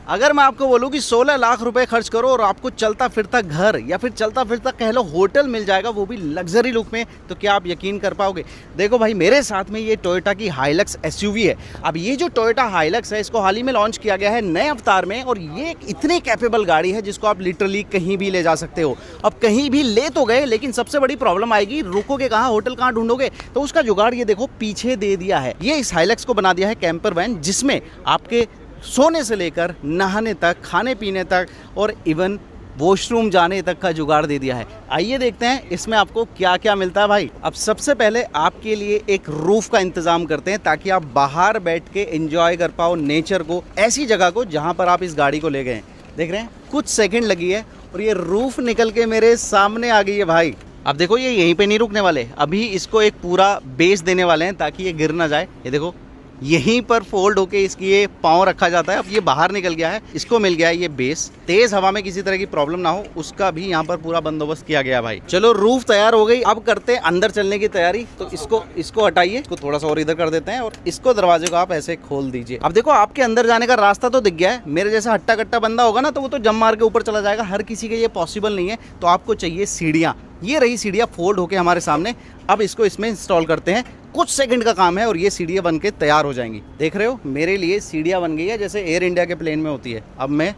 अगर मैं आपको बोलूं कि 16 लाख रुपए खर्च करो और आपको चलता फिरता घर या फिर चलता फिरता कह लो होटल मिल जाएगा, वो भी लग्जरी लुक में, तो क्या आप यकीन कर पाओगे? देखो भाई, मेरे साथ में ये टोयोटा की हाइलक्स एसयूवी है। अब ये जो टोयोटा हाइलक्स है, इसको हाल ही में लॉन्च किया गया है नए अवतार में, और ये एक इतनी कैपेबल गाड़ी है जिसको आप लिटरली कहीं भी ले जा सकते हो। अब कहीं भी ले तो गए, लेकिन सबसे बड़ी प्रॉब्लम आएगी, रुकोगे कहाँ, होटल कहाँ ढूंढोगे? तो उसका जुगाड़ ये देखो पीछे दे दिया है। ये इस हाइलक्स को बना दिया है कैंपर वैन, जिसमें आपके सोने से लेकर नहाने तक, खाने पीने तक और इवन वॉशरूम जाने तक का जुगाड़ दे दिया है। आइए देखते हैं इसमें आपको क्या क्या मिलता है भाई। अब सबसे पहले आपके लिए एक रूफ का इंतजाम करते हैं, ताकि आप बाहर बैठ के एंजॉय कर पाओ नेचर को, ऐसी जगह को जहां पर आप इस गाड़ी को ले गए हैं। देख रहे हैं, कुछ सेकंड लगी है और ये रूफ निकल के मेरे सामने आ गई है भाई। अब देखो, ये यहीं पे नहीं रुकने वाले, अभी इसको एक पूरा बेस देने वाले हैं ताकि ये गिर ना जाए। ये देखो, यहीं पर फोल्ड होके इसकी ये पाँव रखा जाता है। अब ये बाहर निकल गया है, इसको मिल गया है ये बेस। तेज हवा में किसी तरह की प्रॉब्लम ना हो, उसका भी यहाँ पर पूरा बंदोबस्त किया गया भाई। चलो, रूफ तैयार हो गई, अब करते हैं अंदर चलने की तैयारी। तो इसको हटाइए, इसको थोड़ा सा और इधर कर देते हैं और इसको दरवाजे को आप ऐसे खोल दीजिए। अब देखो, आपके अंदर जाने का रास्ता तो दिख गया है। मेरे जैसा हट्टा कट्टा बंदा होगा ना, तो वो तो जम मार के ऊपर चला जाएगा। हर किसी के ये पॉसिबल नहीं है, तो आपको चाहिए सीढ़ियाँ। ये रही सीढ़ियाँ फोल्ड होके हमारे सामने। अब इसको इसमें इंस्टॉल करते हैं, कुछ सेकंड का काम है और ये सीढ़ियाँ बन के तैयार हो जाएंगी। देख रहे हो, मेरे लिए सीढ़ियाँ बन गई है जैसे एयर इंडिया के प्लेन में होती है। अब मैं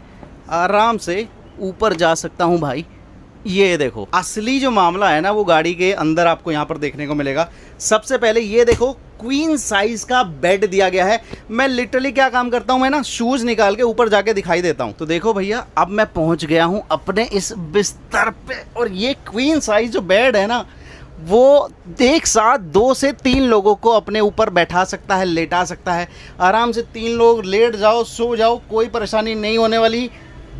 आराम से ऊपर जा सकता हूँ भाई। ये देखो, असली जो मामला है ना, वो गाड़ी के अंदर आपको यहाँ पर देखने को मिलेगा। सबसे पहले ये देखो, क्वीन साइज का बेड दिया गया है। मैं लिटरली क्या काम करता हूँ, मैं ना शूज निकाल के ऊपर जाके दिखाई देता हूँ। तो देखो भैया, अब मैं पहुंच गया हूँ अपने इस बिस्तर पे, और ये क्वीन साइज जो बेड है ना, वो एक साथ 2 से 3 लोगों को अपने ऊपर बैठा सकता है, लेटा सकता है। आराम से 3 लोग लेट जाओ, सो जाओ, कोई परेशानी नहीं होने वाली।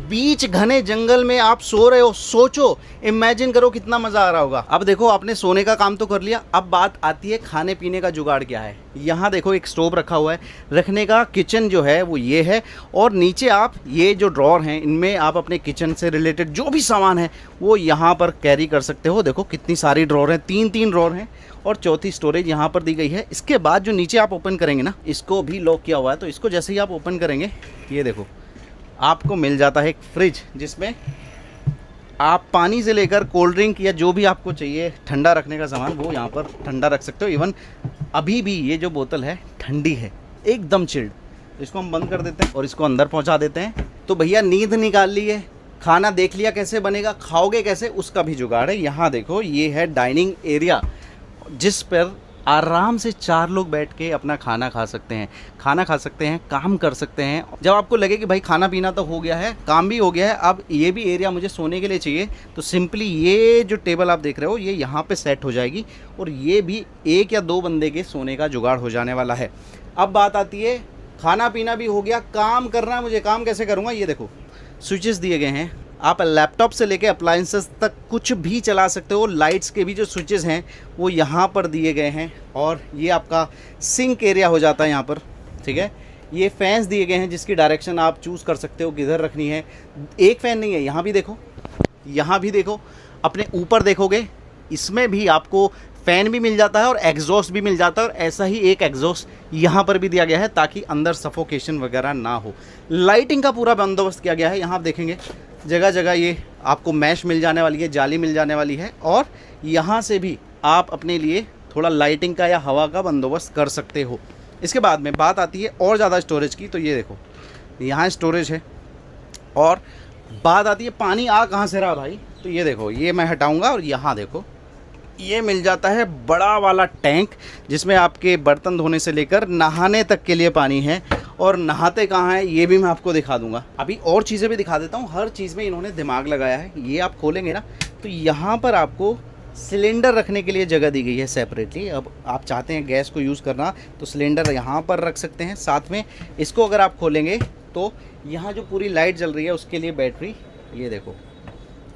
बीच घने जंगल में आप सो रहे हो, सोचो, इमेजिन करो कितना मजा आ रहा होगा। अब देखो, आपने सोने का काम तो कर लिया, अब बात आती है खाने पीने का जुगाड़ क्या है। यहाँ देखो, एक स्टोव रखा हुआ है, रखने का किचन जो है वो ये है, और नीचे आप ये जो ड्रॉर हैं, इनमें आप अपने किचन से रिलेटेड जो भी सामान है वो यहाँ पर कैरी कर सकते हो। देखो कितनी सारी ड्रॉर हैं, 3 ड्रॉर हैं, और चौथी स्टोरेज यहाँ पर दी गई है। इसके बाद जो नीचे आप ओपन करेंगे ना, इसको भी लॉक किया हुआ है, तो इसको जैसे ही आप ओपन करेंगे, ये देखो, आपको मिल जाता है एक फ्रिज, जिसमें आप पानी से लेकर कोल्ड ड्रिंक या जो भी आपको चाहिए ठंडा रखने का सामान, वो यहाँ पर ठंडा रख सकते हो। इवन अभी भी ये जो बोतल है ठंडी है, एकदम चिल्ड। इसको हम बंद कर देते हैं और इसको अंदर पहुँचा देते हैं। तो भैया, नींद निकाल ली है, खाना देख लिया कैसे बनेगा, खाओगे कैसे, उसका भी जुगाड़ है। यहाँ देखो, ये है डाइनिंग एरिया, जिस पर आराम से 4 लोग बैठ के अपना खाना खा सकते हैं, काम कर सकते हैं। जब आपको लगे कि भाई खाना पीना तो हो गया है, काम भी हो गया है, अब ये भी एरिया मुझे सोने के लिए चाहिए, तो सिंपली ये जो टेबल आप देख रहे हो, ये यहाँ पे सेट हो जाएगी, और ये भी 1 या 2 बंदे के सोने का जुगाड़ हो जाने वाला है। अब बात आती है, खाना पीना भी हो गया, काम करना है मुझे, काम कैसे करूँगा? ये देखो, स्विचेस दिए गए हैं, आप लैपटॉप से लेके अप्लायंसेस तक कुछ भी चला सकते हो। लाइट्स के भी जो स्विचेस हैं वो यहाँ पर दिए गए हैं, और ये आपका सिंक एरिया हो जाता है यहाँ पर, ठीक है। ये फैंस दिए गए हैं, जिसकी डायरेक्शन आप चूज़ कर सकते हो किधर रखनी है। एक फ़ैन नहीं है, यहाँ भी देखो, यहाँ भी देखो, अपने ऊपर देखोगे, इसमें भी आपको फ़ैन भी मिल जाता है और एग्जॉस्ट भी मिल जाता है, और ऐसा ही एक एग्जॉस्ट यहाँ पर भी दिया गया है, ताकि अंदर सफोकेशन वगैरह ना हो। लाइटिंग का पूरा बंदोबस्त किया गया है। यहाँ आप देखेंगे, जगह जगह ये आपको मैश मिल जाने वाली है, जाली मिल जाने वाली है, और यहाँ से भी आप अपने लिए थोड़ा लाइटिंग का या हवा का बंदोबस्त कर सकते हो। इसके बाद में बात आती है और ज़्यादा स्टोरेज की, तो ये देखो, यहाँ स्टोरेज है। और बात आती है पानी आ कहाँ से रहा भाई, तो ये देखो, ये मैं हटाऊँगा, और यहाँ देखो, ये मिल जाता है बड़ा वाला टैंक, जिसमें आपके बर्तन धोने से लेकर नहाने तक के लिए पानी है। और नहाते कहाँ है ये भी मैं आपको दिखा दूंगा। अभी और चीज़ें भी दिखा देता हूँ, हर चीज़ में इन्होंने दिमाग लगाया है। ये आप खोलेंगे ना, तो यहाँ पर आपको सिलेंडर रखने के लिए जगह दी गई है सेपरेटली। अब आप चाहते हैं गैस को यूज़ करना, तो सिलेंडर यहाँ पर रख सकते हैं। साथ में इसको अगर आप खोलेंगे, तो यहाँ जो पूरी लाइट जल रही है उसके लिए बैटरी, ये देखो।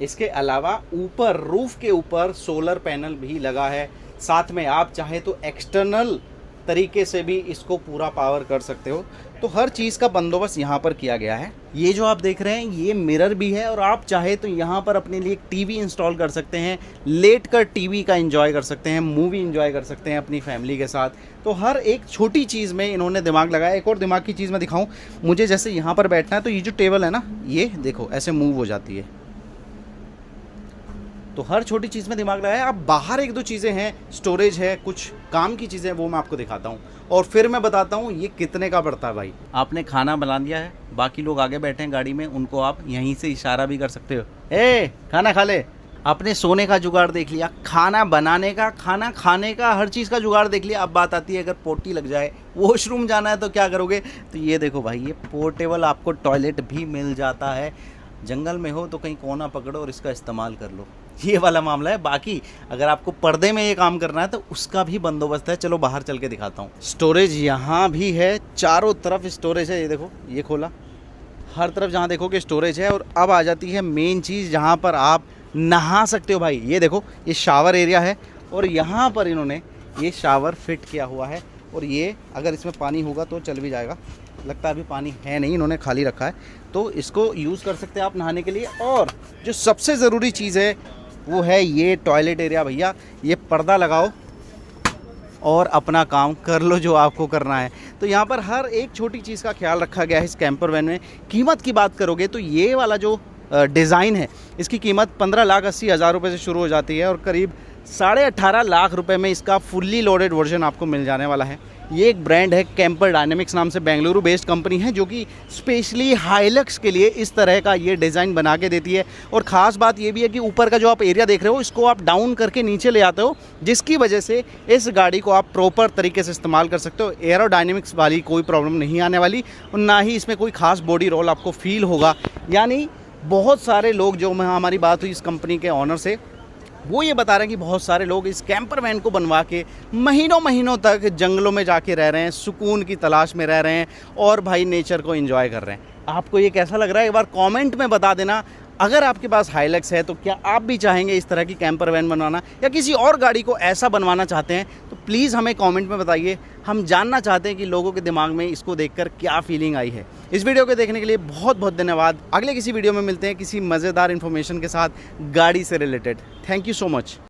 इसके अलावा ऊपर रूफ के ऊपर सोलर पैनल भी लगा है। साथ में आप चाहे तो एक्सटर्नल तरीके से भी इसको पूरा पावर कर सकते हो। तो हर चीज़ का बंदोबस्त यहाँ पर किया गया है। ये जो आप देख रहे हैं ये मिरर भी है, और आप चाहे तो यहाँ पर अपने लिए एक टीवी इंस्टॉल कर सकते हैं, लेट कर टीवी का एंजॉय कर सकते हैं, मूवी एंजॉय कर सकते हैं अपनी फैमिली के साथ। तो हर एक छोटी चीज़ में इन्होंने दिमाग लगाया। एक और दिमाग की चीज़ मैं दिखाऊं, मुझे जैसे यहाँ पर बैठना है तो ये जो टेबल है ना, ये देखो ऐसे मूव हो जाती है। तो हर छोटी चीज़ में दिमाग लगाया। अब बाहर एक दो चीज़ें हैं, स्टोरेज है, कुछ काम की चीज़ें, वो मैं आपको दिखाता हूँ और फिर मैं बताता हूँ ये कितने का पड़ता है। भाई आपने खाना बना दिया है, बाकी लोग आगे बैठे हैं गाड़ी में, उनको आप यहीं से इशारा भी कर सकते हो, ए खाना खा ले। आपने सोने का जुगाड़ देख लिया, खाना बनाने का, खाना खाने का, हर चीज़ का जुगाड़ देख लिया। अब बात आती है अगर पोटी लग जाए, वॉशरूम जाना है तो क्या करोगे। तो ये देखो भाई, ये पोर्टेबल आपको टॉयलेट भी मिल जाता है। जंगल में हो तो कहीं कोना पकड़ो और इसका इस्तेमाल कर लो, ये वाला मामला है। बाकी अगर आपको पर्दे में ये काम करना है तो उसका भी बंदोबस्त है। चलो बाहर चल के दिखाता हूँ। स्टोरेज यहाँ भी है, चारों तरफ स्टोरेज है। ये देखो, ये खोला, हर तरफ जहाँ देखोगे स्टोरेज है। और अब आ जाती है मेन चीज़, जहाँ पर आप नहा सकते हो। भाई ये देखो, ये शावर एरिया है और यहाँ पर इन्होंने ये शावर फिट किया हुआ है। और ये अगर इसमें पानी होगा तो चल भी जाएगा, लगता है अभी पानी है नहीं, इन्होंने खाली रखा है। तो इसको यूज़ कर सकते हैं आप नहाने के लिए। और जो सबसे ज़रूरी चीज़ है वो है ये टॉयलेट एरिया। भैया ये पर्दा लगाओ और अपना काम कर लो जो आपको करना है। तो यहाँ पर हर एक छोटी चीज़ का ख्याल रखा गया है इस कैंपर वैन में। कीमत की बात करोगे तो ये वाला जो डिज़ाइन है, इसकी कीमत 15,80,000 रुपये से शुरू हो जाती है और करीब 18.5 लाख रुपए में इसका फुल्ली लोडेड वर्जन आपको मिल जाने वाला है। ये एक ब्रांड है, कैंपर डायनेमिक्स नाम से बेंगलुरु बेस्ड कंपनी है, जो कि स्पेशली हाइलक्स के लिए इस तरह का ये डिज़ाइन बना के देती है। और ख़ास बात ये भी है कि ऊपर का जो आप एरिया देख रहे हो, इसको आप डाउन करके नीचे ले आते हो, जिसकी वजह से इस गाड़ी को आप प्रॉपर तरीके से इस्तेमाल कर सकते हो। एरोडायनेमिक्स वाली कोई प्रॉब्लम नहीं आने वाली और ना ही इसमें कोई खास बॉडी रोल आपको फील होगा। यानी बहुत सारे लोग, जो हमारी बात हुई इस कंपनी के ऑनर से, वो ये बता रहे हैं कि बहुत सारे लोग इस कैंपर वैन को बनवा के महीनों महीनों तक जंगलों में जाके रह रहे हैं, सुकून की तलाश में रह रहे हैं और भाई नेचर को एंजॉय कर रहे हैं। आपको ये कैसा लग रहा है, एक बार कमेंट में बता देना। अगर आपके पास हाइलक्स है तो क्या आप भी चाहेंगे इस तरह की कैंपर वैन बनवाना, या किसी और गाड़ी को ऐसा बनवाना चाहते हैं तो प्लीज़ हमें कमेंट में बताइए। हम जानना चाहते हैं कि लोगों के दिमाग में इसको देखकर क्या फीलिंग आई है। इस वीडियो को देखने के लिए बहुत बहुत धन्यवाद। अगले किसी वीडियो में मिलते हैं किसी मज़ेदार इन्फॉर्मेशन के साथ गाड़ी से related. Thank you so much.